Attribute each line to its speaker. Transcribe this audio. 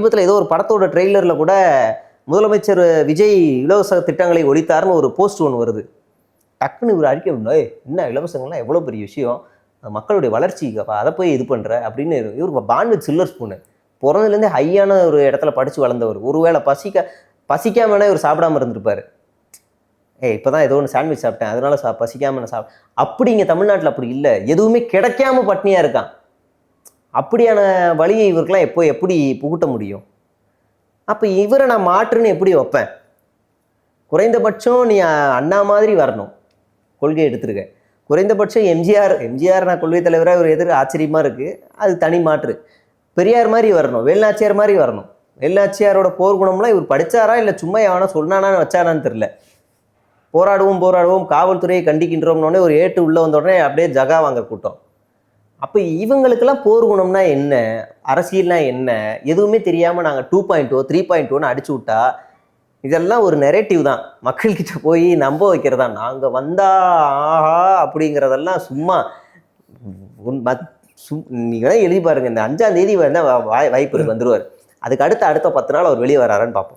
Speaker 1: சமீபத்தில் ஏதோ ஒரு படத்தோட ட்ரெய்லரில் கூட முதலமைச்சர் விஜய் இலவச திட்டங்களை ஒழித்தார்னு ஒரு போஸ்ட் ஒன்று வருது. டக்குன்னு இவர் அறிக்கை என்ன இலவசங்கள்லாம் எவ்வளோ பெரிய விஷயம், மக்களுடைய வளர்ச்சிக்கு அதை போய் இது பண்ணுற அப்படின்னு. இவர் பான் வித் சில்வர் ஸ்பூனு, பிறந்ததுலேருந்தே ஹையான ஒரு இடத்துல படித்து வளர்ந்தவர். ஒருவேளை பசிக்காம இவர் சாப்பிடாம இருந்திருப்பார். இப்போ தான் ஏதோ ஒன்று சாண்ட்விச் சாப்பிட்டேன் அதனால பசிக்காம நான் அப்படி இங்கே தமிழ்நாட்டில் அப்படி இல்லை. எதுவுமே கிடைக்காம பட்னியாக இருக்கான். அப்படியான வழியை இவருக்கெல்லாம் எப்படி புகுட்ட முடியும்? அப்போ இவரை நான் மாற்றுன்னு எப்படி வைப்பேன்? குறைந்தபட்சம் நீ அண்ணா மாதிரி வரணும், கொள்கை எடுத்துருக்க. குறைந்தபட்சம் எம்ஜிஆர் நான் கொள்கை தலைவராக இவர் எதிர ஆச்சரியமாக இருக்குது, அது தனி மாற்று. பெரியார் மாதிரி வரணும், வேலுநாச்சியார் மாதிரி வரணும். வேலுநாச்சியாரோட போர்க்குணம்லாம் இவர் படித்தாரா இல்லை சும்மா எவனா சொன்னானான்னு வச்சானான்னு தெரில. போராடுவோம் காவல்துறையை கண்டிக்கின்றோம்னோடனே ஒரு ஏட்டு உள்ளே வந்த உடனே அப்படியே ஜகா வாங்க கூட்டம். அப்போ இவங்களுக்கெல்லாம் போர்க்குணம்னா என்ன, அரசியல்னா என்ன, எதுவுமே தெரியாமல் நாங்கள் 2.0 3.0ன்னு அடிச்சு விட்டா இதெல்லாம் ஒரு நெரேட்டிவ் தான். மக்கள்கிட்ட போய் நம்ப வைக்கிறதா. நாங்கள் வந்தா ஆஹா அப்படிங்கிறதெல்லாம் சும்மா. நீங்கள் எழுதி பாருங்க, இந்த 5ஆம் தேதி வந்து வாய்ப்பு வந்துருவார். அதுக்கு அடுத்த 10 நாள் அவர் வெளியே வராருன்னு பார்ப்போம்.